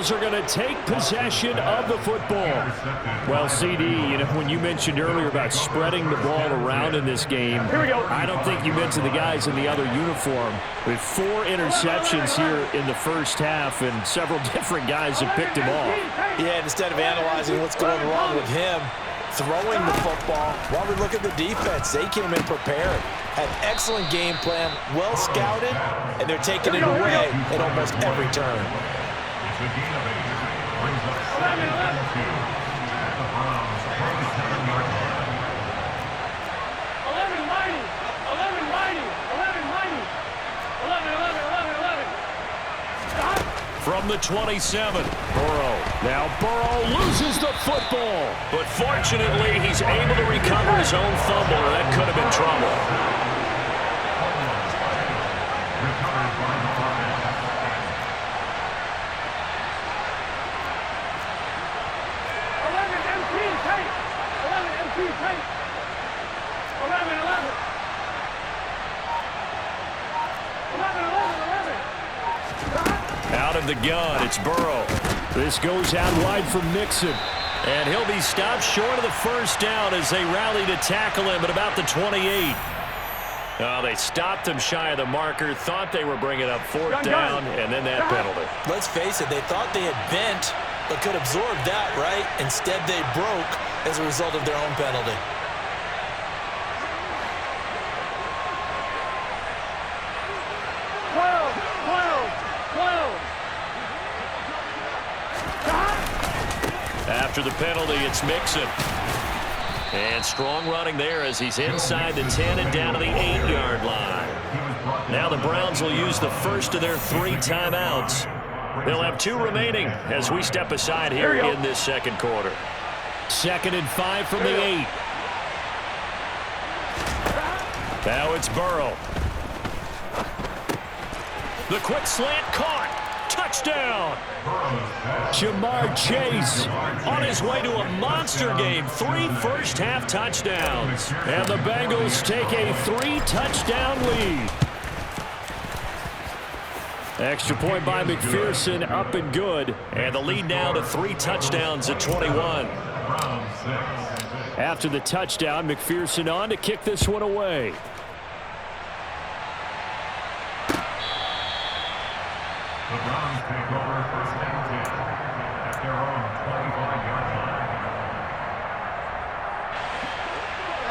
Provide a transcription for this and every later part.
Bengals are going to take possession of the football. Well, CD, you know, when you mentioned earlier about spreading the ball around in this game, I don't think you mentioned the guys in the other uniform. With 4 interceptions here in the first half, and several different guys have picked him off. Yeah, instead of analyzing what's going wrong with him, throwing the football, while we look at the defense, they came in prepared. Had excellent game plan, well scouted, and they're taking it away at almost every turn. From the 27, Burrow. Now Burrow loses the football. But fortunately, he's able to recover his own fumble, or that could have been trouble. Out of the gun, it's Burrow. This goes out wide from Mixon. And he'll be stopped short of the first down as they rally to tackle him at about the 28. Oh, they stopped him shy of the marker, thought they were bringing up 4th down, and then that penalty. Let's face it, they thought they had bent, but could absorb that, right? Instead, they broke as a result of their own penalty. After the penalty, it's Mixon. And strong running there as he's inside the 10 and down to the 8-yard line. Now the Browns will use the first of their 3 timeouts. They'll have 2 remaining as we step aside here in this second quarter. 2nd and 5 from the 8. Now it's Burrow. The quick slant caught. Touchdown. Jamar Chase on his way to a monster game. 3 first-half touchdowns. And the Bengals take a 3-touchdown lead. Extra point by McPherson, up and good. And the lead now to 3 touchdowns at 21. After the touchdown, McPherson on to kick this one away. The Browns take over 1st and 10 at their own 25-yard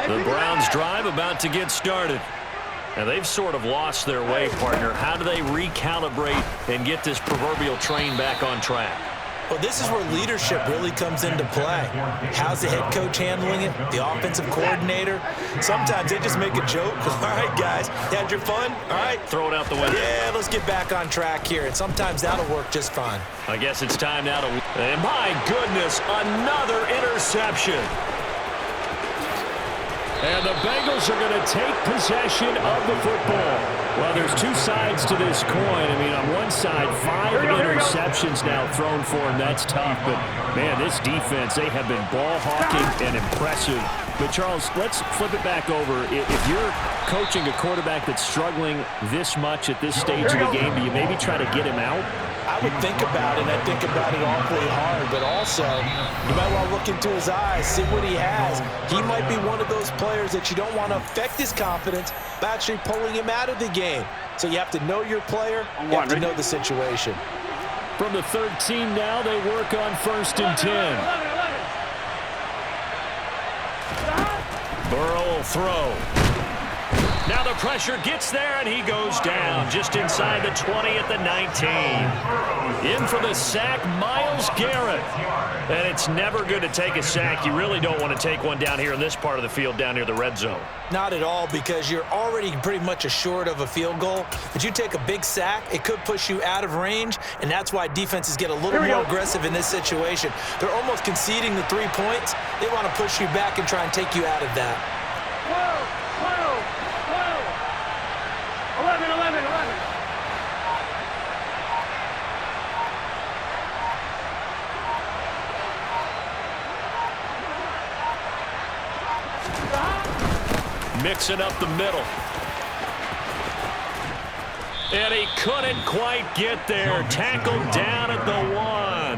line. The Browns drive about to get started. Now they've sort of lost their way, partner. How do they recalibrate and get this proverbial train back on track? Well, this is where leadership really comes into play. How's the head coach handling it? The offensive coordinator? Sometimes they just make a joke. All right, guys, you had your fun? All right. Throw it out the window. Yeah, let's get back on track here. And sometimes that'll work just fine. I guess it's time now to... And my goodness, another interception. And the Bengals are going to take possession of the football. Well, there's 2 sides to this coin. I mean, on one side, 5 interceptions now thrown for him. That's tough. But, man, this defense, they have been ball hawking and impressive. But, Charles, let's flip it back over. If you're coaching a quarterback that's struggling this much at this stage of the game, do you maybe try to get him out? I would think about it. I think about it awfully hard. But also, you might want to look into his eyes, see what he has. He might be one of those players that you don't want to affect his confidence by actually pulling him out of the game. So you have to know your player. You have to know the situation. From the 13 now, they work on 1st and 10. Burrow will throw. Now the pressure gets there, and he goes down just inside the 20 at the 19. In for the sack, Myles Garrett. And it's never good to take a sack. You really don't want to take one down here in this part of the field, down near the red zone. Not at all, because you're already pretty much assured of a field goal. But you take a big sack, it could push you out of range, and that's why defenses get a little more aggressive in this situation. They're almost conceding the 3 points. They want to push you back and try and take you out of that. 11. Mixing up the middle. And he couldn't quite get there. Tackled down at the 1.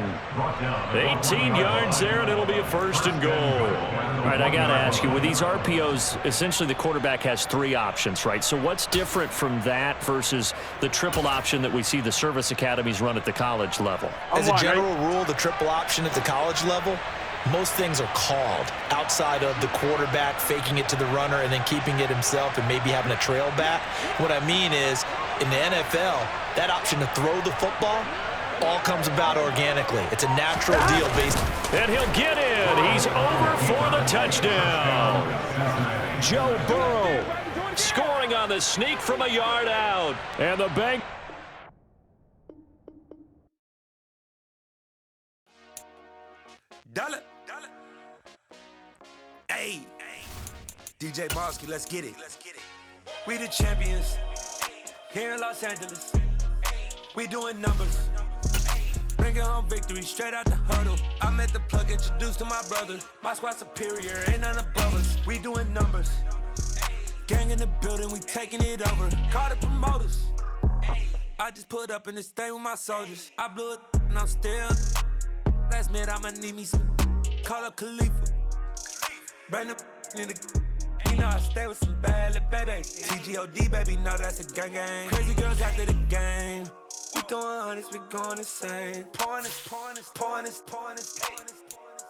18 yards there, and it'll be a 1st and goal. All right, I got to ask you, with these RPOs, essentially the quarterback has 3 options, right? So what's different from that versus the triple option that we see the service academies run at the college level? As a general rule, the triple option at the college level, most things are called outside of the quarterback faking it to the runner and then keeping it himself and maybe having a trail back. What I mean is, in the NFL, that option to throw the football all comes about organically. It's a natural deal based. And he'll get in. He's over for the touchdown. Joe Burrow scoring on the sneak from a yard out. And the bank. Dollar. Hey. DJ Bosky, let's get it. We the champions here in Los Angeles. We doing numbers. Bringing home victory straight out the huddle. I'm at the plug, introduced to my brother. My squad superior, ain't none above us. We doing numbers. Gang in the building, we taking it over. Call the promoters. I just put up in this thing with my soldiers. I blew it and I'm still. Last minute, I'ma need me some. Call up Khalifa. Brand new in the. You know I stay with some bad little baby. TGOD, baby, know that's a gang gang. Crazy girls after the game. We doing hundreds, we going insane. Pouring this.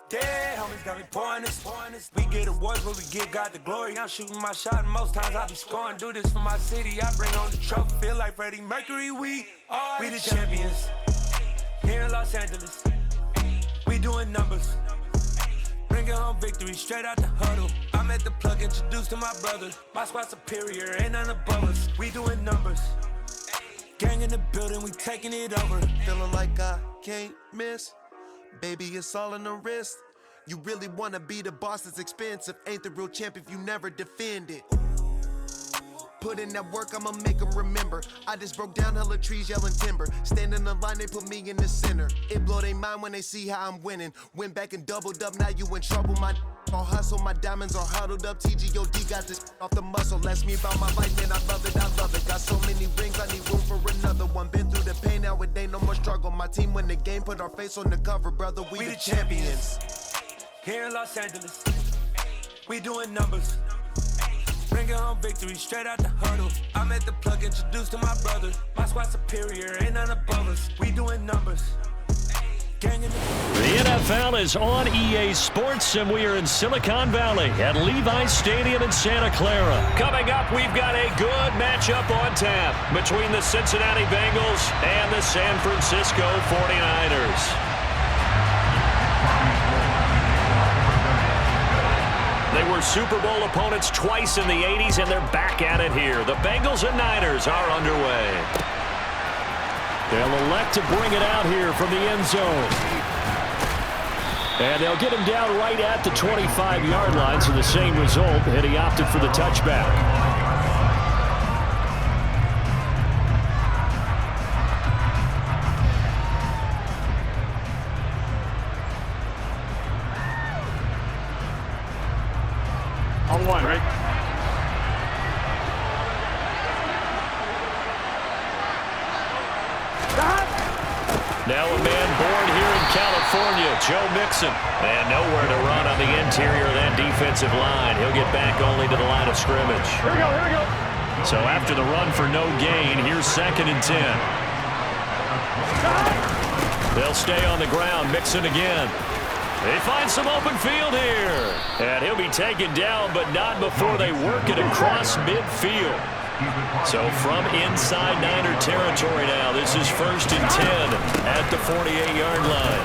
Dead homies got me pouring this. We get awards, but we give God the glory. I'm shooting my shot, and most times I be scoring. Do this for my city, I bring on the trophy. Feel like Freddie Mercury, we the champions here in Los Angeles. We doing numbers. Bringing home victory straight out the huddle. I'm at the plug, introduced to my brother. My squad superior, ain't none above us. We doing numbers. Gang in the building, we taking it over. Feeling like I can't miss. Baby, it's all in the wrist. You really wanna be the boss, it's expensive. Ain't the real champ if you never defend it. Put in that work, I'ma make them remember. I just broke down hella trees, yelling timber. Stand in the line, they put me in the center. It blow their mind when they see how I'm winning. Went back and doubled up, now you in trouble. My all hustle, my diamonds are huddled up. TGOD got this off the muscle. Ask me about my life, man, I love it. Got so many rings, I need room for another one. Been through the pain, now it ain't no more struggle. My team win the game, put our face on the cover, brother. We the champions. Here in Los Angeles, we doing numbers. Bringing home victory straight out the huddle. I'm at the plug, introduced to my brother. My squad superior, ain't none above us. We doing numbers. Gang in The NFL is on EA Sports, and we are in Silicon Valley at Levi's Stadium in Santa Clara. Coming up, we've got a good matchup on tap between the Cincinnati Bengals and the San Francisco 49ers. They were Super Bowl opponents twice in the 80s, and they're back at it here. The Bengals and Niners are underway. They'll elect to bring it out here from the end zone. And they'll get him down right at the 25-yard line, so the same result, and he opted for the touchback. On one, right? Now a man born here in California, Joe Mixon. And nowhere to run on the interior of that defensive line. He'll get back only to the line of scrimmage. Here we go. So after the run for no gain, here's 2nd and 10. They'll stay on the ground. Mixon again. They find some open field here. And he'll be taken down, but not before they work it across midfield. So from inside Niner territory now, this is 1st and 10 at the 48-yard line.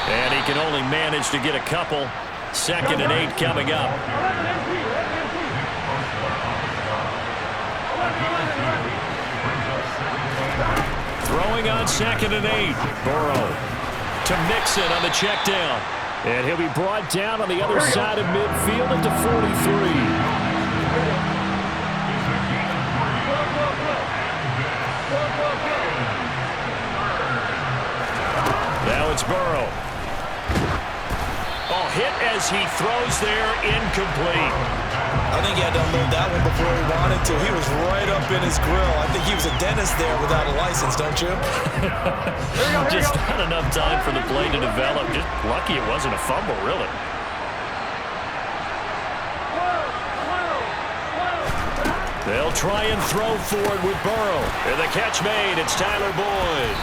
And he can only manage to get a couple. 2nd and 8 coming up. Throwing on 2nd and 8. Burrow to Mixon on the check down. And he'll be brought down on the other side of midfield at the 43. Now it's Burrow. Oh, hit as he throws there, incomplete. I think he had to unload that one before he wanted to. He was right up in his grill. I think he was a dentist there without a license, don't you? Just not enough time for the play to develop. Just lucky it wasn't a fumble, really. They'll try and throw forward with Burrow. And the catch made. It's Tyler Boyd.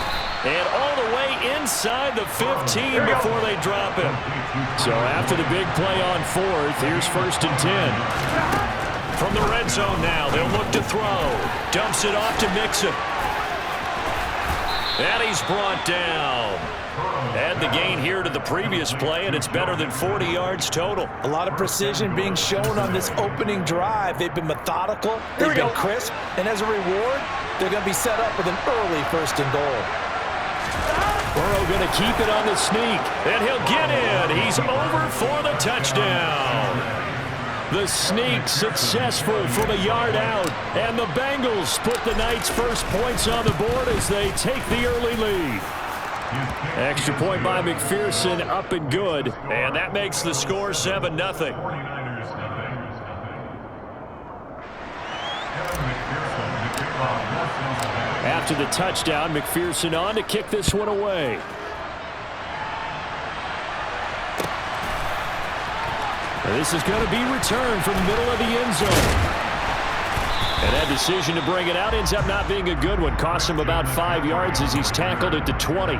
And all the way inside the 15 before they drop him. So after the big play on fourth, here's 1st and 10. From the red zone now, they'll look to throw. Dumps it off to Mixon. And he's brought down. Add the gain here to the previous play, and it's better than 40 yards total. A lot of precision being shown on this opening drive. They've been methodical. They've been crisp. And as a reward, they're going to be set up with an early 1st and goal. Burrow going to keep it on the sneak, and he'll get in. He's over for the touchdown. The sneak successful from a yard out, and the Bengals put the Knights' first points on the board as they take the early lead. Extra point by McPherson, up and good, and that makes the score 7-0. After the touchdown, McPherson on to kick this one away. This is going to be returned from the middle of the end zone. And that decision to bring it out ends up not being a good one. Costs him about 5 yards as he's tackled at the 20.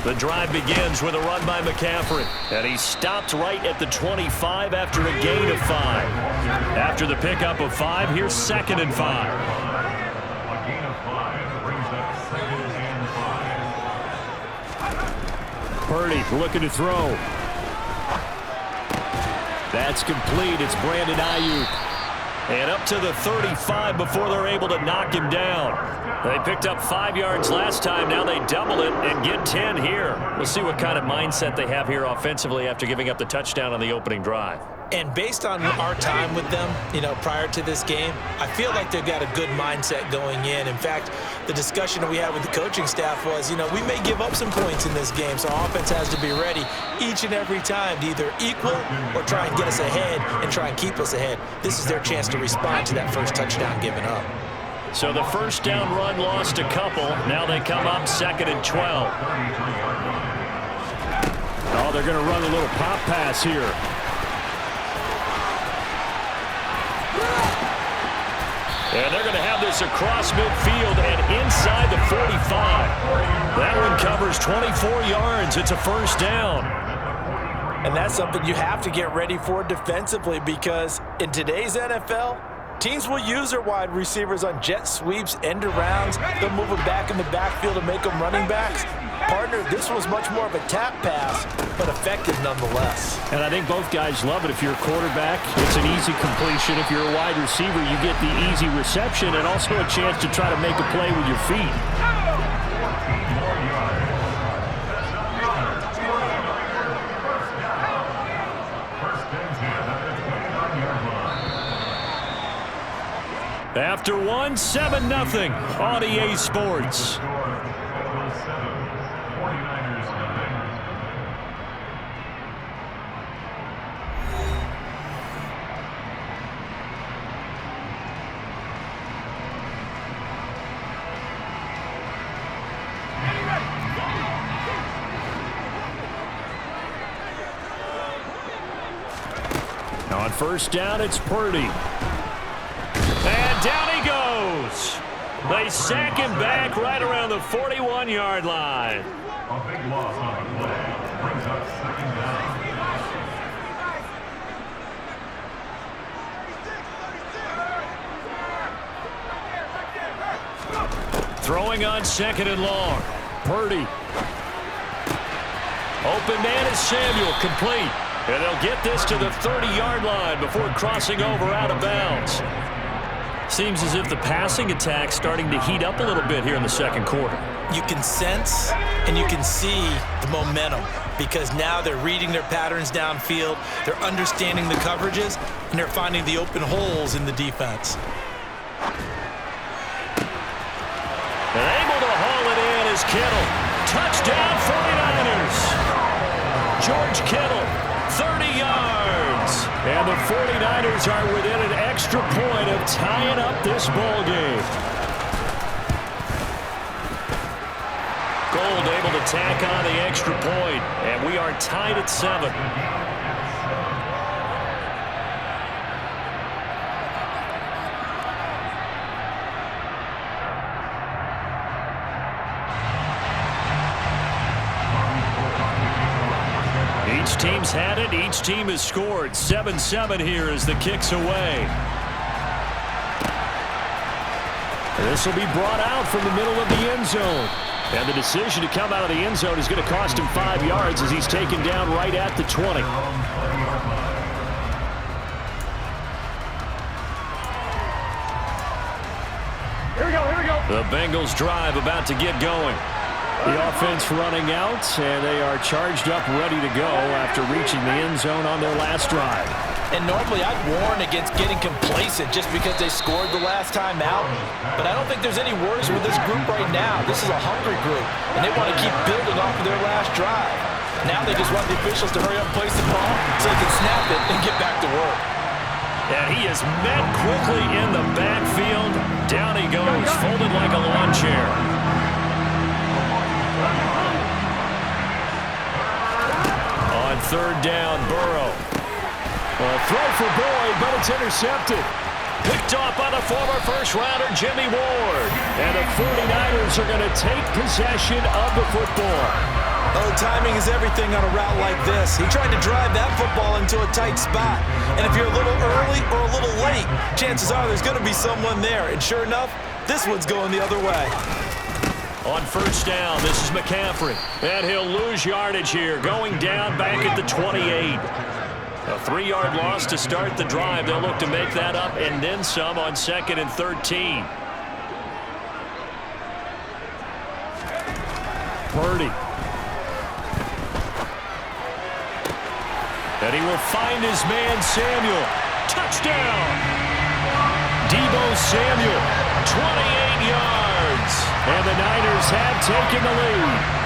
The drive begins with a run by McCaffrey. And he's stopped right at the 25 after a gain of 5. After the pickup of 5, here's 2nd and 5. A gain of 5 brings up 2nd and 5. Purdy looking to throw. That's complete. It's Brandon Ayuk. And up to the 35 before they're able to knock him down. They picked up 5 yards last time. Now they double it and get 10 here. We'll see what kind of mindset they have here offensively after giving up the touchdown on the opening drive. And based on our time with them, prior to this game, I feel like they've got a good mindset going in. In fact, the discussion that we had with the coaching staff was, we may give up some points in this game, so our offense has to be ready each and every time to either equal or try and get us ahead and try and keep us ahead. This is their chance to respond to that first touchdown given up. So the first down run lost a couple. Now they come up 2nd and 12. Oh, they're going to run a little pop pass here. And they're going to have this across midfield and inside the 45. That one covers 24 yards. It's a first down. And that's something you have to get ready for defensively, because in today's NFL, teams will use their wide receivers on jet sweeps, end arounds. They'll move them back in the backfield and make them running backs. Partner, this was much more of a tap pass, but effective nonetheless. And I think both guys love it. If you're a quarterback, it's an easy completion. If you're a wide receiver, you get the easy reception and also a chance to try to make a play with your feet. After one, 7-0 on EA Sports. On first down, it's Purdy. And down he goes. They sack him back right around the 41-yard line. A big loss on the play brings up 2nd down. Throwing on 2nd and long. Purdy. Open man is Samuel, complete. And they'll get this to the 30-yard line before crossing over out of bounds. Seems as if the passing attack's starting to heat up a little bit here in the second quarter. You can sense and you can see the momentum, because now they're reading their patterns downfield, they're understanding the coverages, and they're finding the open holes in the defense. Kittle. Touchdown 49ers. George Kittle, 30 yards. And the 49ers are within an extra point of tying up this ball game. Gold able to tack on the extra point, and we are tied at 7. Each team's had it. Each team has scored. 7-7 here as the kick's away. This will be brought out from the middle of the end zone. And the decision to come out of the end zone is going to cost him 5 yards as he's taken down right at the 20. Here we go, here we go. The Bengals drive about to get going. The offense running out, and they are charged up, ready to go after reaching the end zone on their last drive. And normally I'd warn against getting complacent just because they scored the last time out. But I don't think there's any worries with this group right now. This is a hungry group, and they want to keep building off of their last drive. Now they just want the officials to hurry up and place the ball so they can snap it and get back to work. And he is met quickly in the backfield. Down he goes, folded like a lawn chair. On third down, Burrow. A throw for Boyd, but it's intercepted. Picked off by the former first-rounder Jimmy Ward. And the 49ers are going to take possession of the football. Oh, timing is everything on a route like this. He tried to drive that football into a tight spot. And if you're a little early or a little late, chances are there's going to be someone there. And sure enough, this one's going the other way. On first down, this is McCaffrey. And he'll lose yardage here, going down back at the 28. A 3-yard loss to start the drive. They'll look to make that up and then some on 2nd and 13. Purdy. And he will find his man Samuel. Touchdown! Deebo Samuel, 28 yards. And the Niners have taken the lead.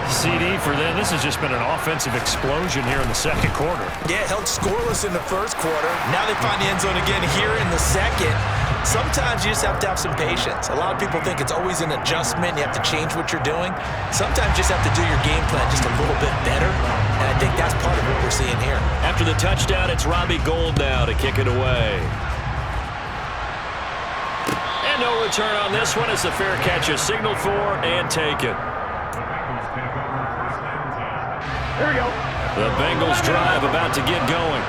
CD for them. This has just been an offensive explosion here in the second quarter. Yeah, held scoreless in the first quarter. Now they find the end zone again here in the second. Sometimes you just have to have some patience. A lot of people think it's always an adjustment. You have to change what you're doing. Sometimes you just have to do your game plan just a little bit better. And I think that's part of what we're seeing here. After the touchdown, it's Robbie Gould now to kick it away. And no return on this one as the fair catch is signaled for and taken. Here we go. The Bengals drive about to get going.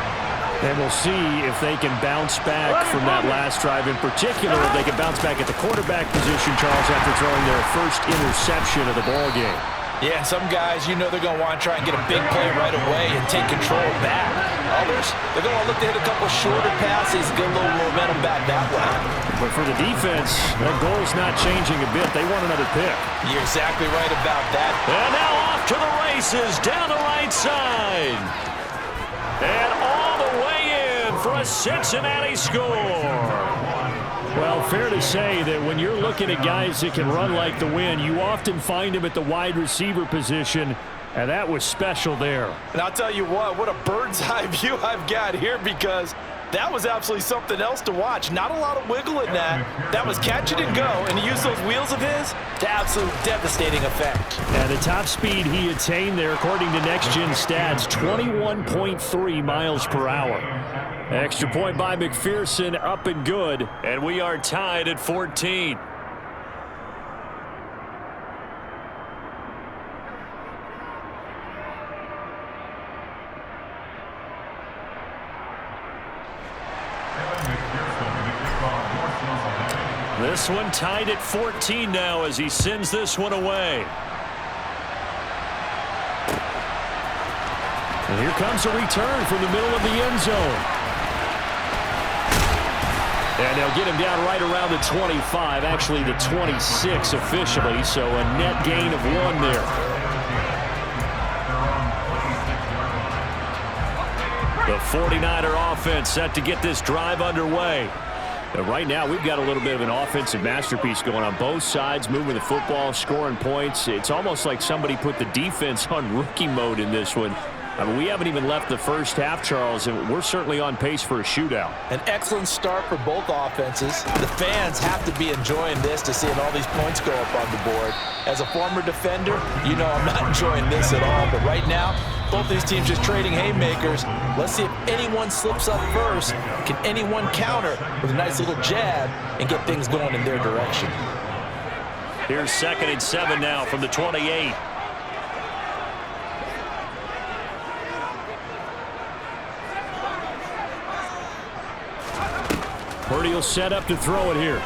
And we'll see if they can bounce back from that last drive. In particular, if they can bounce back at the quarterback position, Charles, after throwing their first interception of the ball game. Yeah, some guys, you know they're going to want to try and get a big play right away and take control back. Others, they're going to look to hit a couple shorter passes, get a little momentum back that way. But for the defense, their goal's not changing a bit. They want another pick. You're exactly right about that. And now off to the races down the right side. And all the way in for a Cincinnati score. Well, fair to say that when you're looking at guys that can run like the wind, you often find them at the wide receiver position, and that was special there. And I'll tell you what a bird's eye view I've got here, because that was absolutely something else to watch. Not a lot of wiggle in that. That was catch it and go, and he used those wheels of his to absolute devastating effect. And the top speed he attained there, according to Next Gen Stats, 21.3 miles per hour. Extra point by McPherson, up and good, and we are tied at 14. This one tied at 14 now as he sends this one away. And here comes a return from the middle of the end zone. And they'll get him down right around the 25, actually the 26 officially, so a net gain of 1 there. The 49er offense set to get this drive underway. Right now, we've got a little bit of an offensive masterpiece going on both sides, moving the football, scoring points. It's almost like somebody put the defense on rookie mode in this one. I mean, we haven't even left the first half, Charles, and we're certainly on pace for a shootout. An excellent start for both offenses. The fans have to be enjoying this to seeing all these points go up on the board. As a former defender, you know I'm not enjoying this at all. But right now, both these teams just trading haymakers. Let's see if anyone slips up first. Can anyone counter with a nice little jab and get things going in their direction? Here's 2nd and 7 now from the 28. Purdy will set up to throw it here.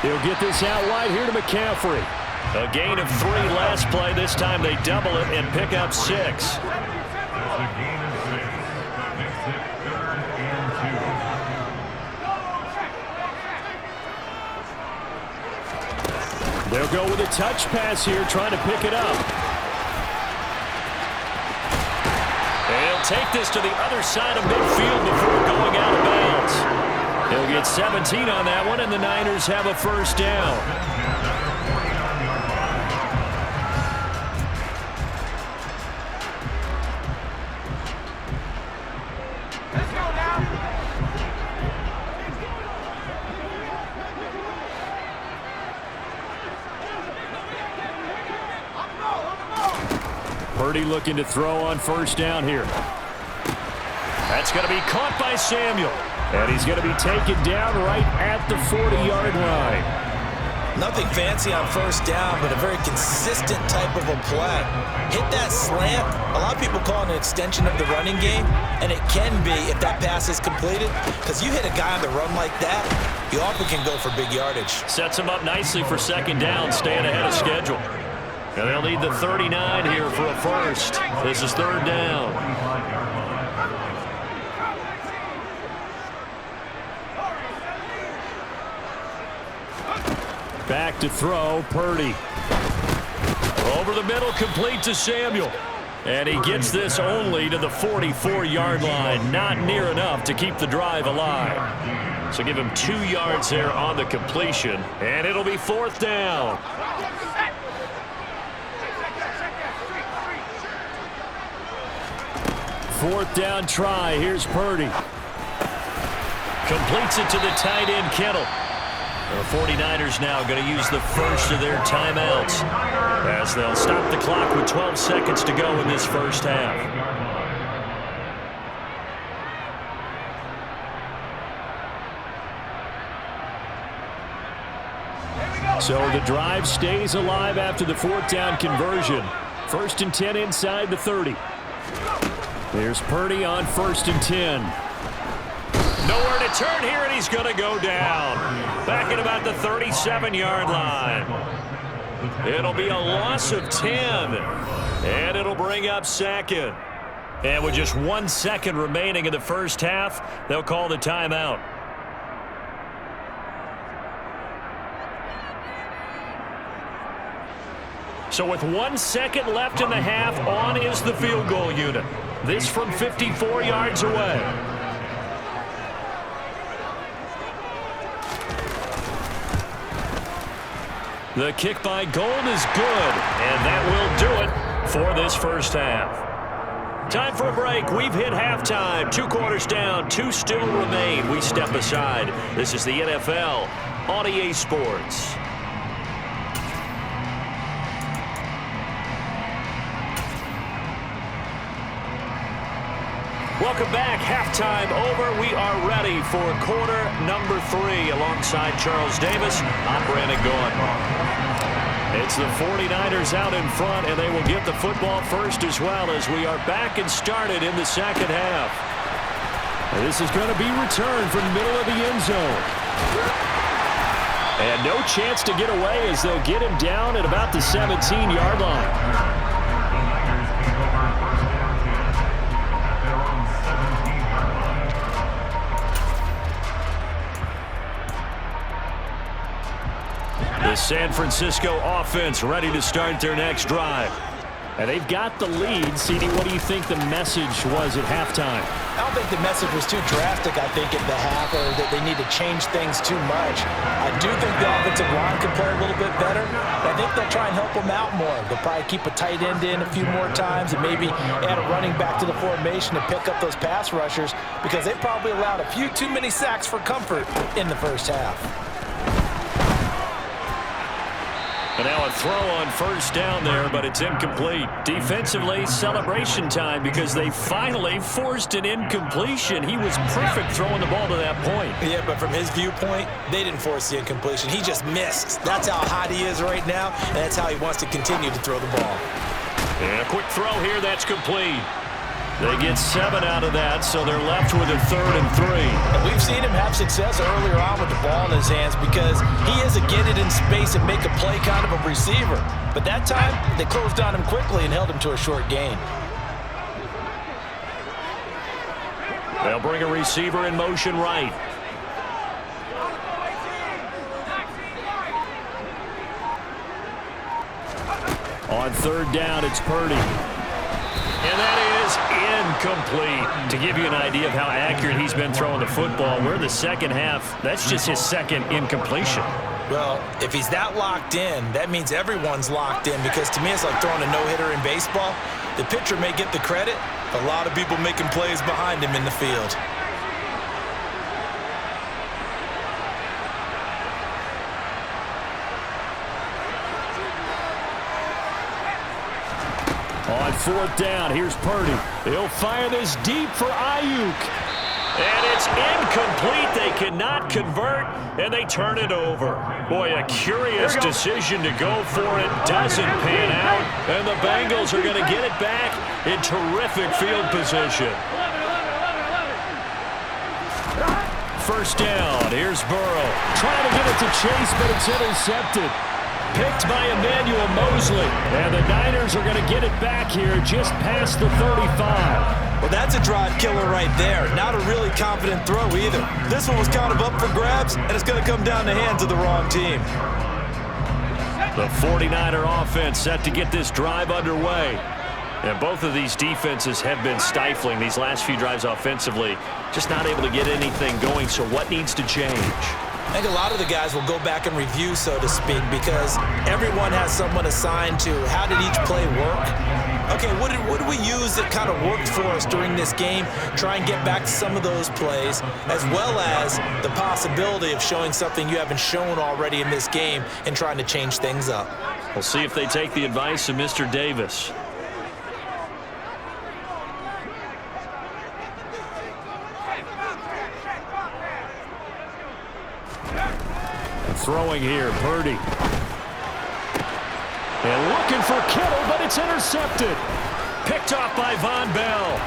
He'll get this out wide here to McCaffrey. A gain of 3 last play. This time they double it and pick up 6. That's a gain of 6. Makes it 3rd and 2. They'll go with a touch pass here, trying to pick it up. He'll take this to the other side of midfield before going out of bounds. He'll get 17 on that one, and the Niners have a first down. Let's go now. Purdy looking to throw on first down here. That's going to be caught by Samuel. And he's going to be taken down right at the 40-yard line. Nothing fancy on first down, but a very consistent type of a play. Hit that slant. A lot of people call it an extension of the running game, and it can be if that pass is completed, because you hit a guy on the run like that, you often can go for big yardage. Sets him up nicely for second down, staying ahead of schedule. And they'll need the 39 here for a first. This is 3rd down. Back to throw, Purdy. Over the middle, complete to Samuel. And he gets this only to the 44-yard line. Not near enough to keep the drive alive. So give him 2 yards there on the completion. And it'll be 4th down. Fourth down try. Here's Purdy. Completes it to the tight end, Kittle. The 49ers now going to use the first of their timeouts as they'll stop the clock with 12 seconds to go in this first half. So the drive stays alive after the 4th down conversion. 1st and 10 inside the 30. There's Purdy on 1st and 10. Nowhere to turn here, and he's going to go down. Back at about the 37-yard line. It'll be a loss of 10. And it'll bring up 2nd. And with just 1 second remaining in the first half, they'll call the timeout. So with 1 second left in the half, on is the field goal unit. This from 54 yards away. The kick by Gold is good, and that will do it for this first half. Time for a break. We've hit halftime. 2 quarters down, 2 still remain. We step aside. This is the NFL on EA Sports. Welcome back. Halftime over. We are ready for quarter number 3 alongside Charles Davis. I'm Brandon Gaughan. It's the 49ers out in front, and they will get the football first as well as we are back and started in the second half. And this is going to be returned from the middle of the end zone. And no chance to get away as they'll get him down at about the 17-yard line. The San Francisco offense ready to start their next drive. And they've got the lead. CD, what do you think the message was at halftime? I don't think the message was too drastic, I think, at the half, or that they need to change things too much. I do think the offensive line can play a little bit better. I think they'll try and help them out more. They'll probably keep a tight end in a few more times and maybe add a running back to the formation to pick up those pass rushers, because they probably allowed a few too many sacks for comfort in the first half. And now a throw on first down there, but it's incomplete. Defensively, celebration time because they finally forced an incompletion. He was perfect throwing the ball to that point. Yeah, but from his viewpoint, they didn't force the incompletion. He just missed. That's how hot he is right now, and that's how he wants to continue to throw the ball. And a quick throw here, that's complete. They get 7 out of that, so they're left with a 3rd and 3. And we've seen him have success earlier on with the ball in his hands because he is a get it in space and make a play kind of a receiver. But that time, they closed on him quickly and held him to a short gain. They'll bring a receiver in motion right. On 3rd down, it's Purdy. And that is incomplete. To give you an idea of how accurate he's been throwing the football, we're in the second half. That's just his 2nd incompletion. Well, if he's that locked in, that means everyone's locked in, because to me it's like throwing a no-hitter in baseball. The pitcher may get the credit, a lot of people making plays behind him in the field. On 4th down, here's Purdy. He'll fire this deep for Ayuk. And it's incomplete. They cannot convert, and they turn it over. Boy, a curious decision to go for it. Doesn't pan out, and the Bengals are going to get it back in terrific field position. First down, here's Burrow. Trying to get it to Chase, but it's intercepted. Picked by Emmanuel Mosley. And the Niners are going to get it back here just past the 35. Well, that's a drive killer right there. Not a really confident throw either. This one was kind of up for grabs, and it's going to come down the hands of the wrong team. The 49er offense set to get this drive underway. And both of these defenses have been stifling these last few drives offensively. Just not able to get anything going, so what needs to change? I think a lot of the guys will go back and review, so to speak, because everyone has someone assigned to how did each play work. Okay, what did we use that kind of worked for us during this game? Try and get back to some of those plays, as well as the possibility of showing something you haven't shown already in this game and trying to change things up. We'll see if they take the advice of Mr. Davis. Throwing here, Purdy. And looking for Kittle, but it's intercepted. Picked off by Von Bell.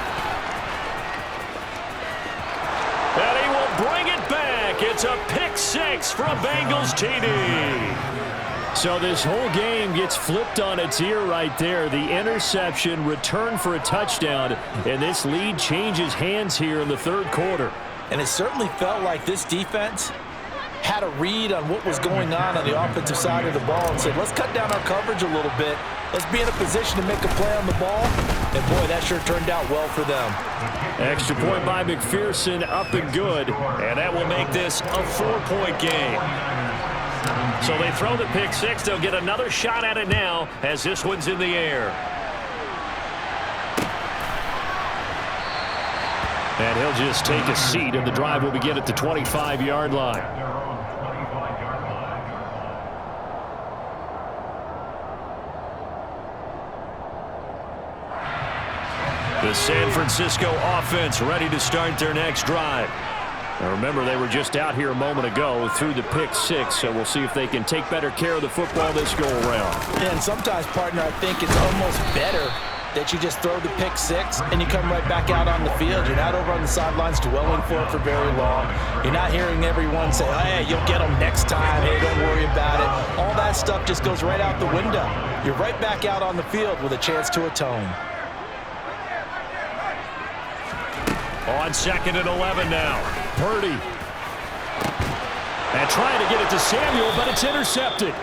And he will bring it back. It's a pick 6 for a Bengals TD. So this whole game gets flipped on its ear right there. The interception, return for a touchdown, and this lead changes hands here in the 3rd quarter. And it certainly felt like this defense had a read on what was going on the offensive side of the ball and said, let's cut down our coverage a little bit. Let's be in a position to make a play on the ball. And, boy, that sure turned out well for them. Extra point by McPherson, up and good. And that will make this a 4-point game. So they throw the pick 6. They'll get another shot at it now as this one's in the air. And he'll just take a seat, and the drive will begin at the 25-yard line. The San Francisco offense ready to start their next drive. Now remember, they were just out here a moment ago through the pick 6, so we'll see if they can take better care of the football this go-around. And sometimes, partner, I think it's almost better that you just throw the pick 6 and you come right back out on the field. You're not over on the sidelines dwelling for it for very long. You're not hearing everyone say, oh, hey, you'll get them next time. Hey, don't worry about it. All that stuff just goes right out the window. You're right back out on the field with a chance to atone. On 2nd and 11 now. Purdy. And trying to get it to Samuel, but it's intercepted.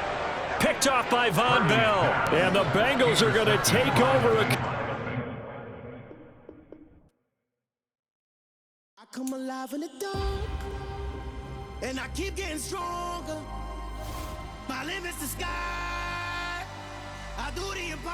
Picked off by Von Bell. And the Bengals are going to take over. I come alive in the dark, and I keep getting stronger. My limit's the sky. I do the impossible.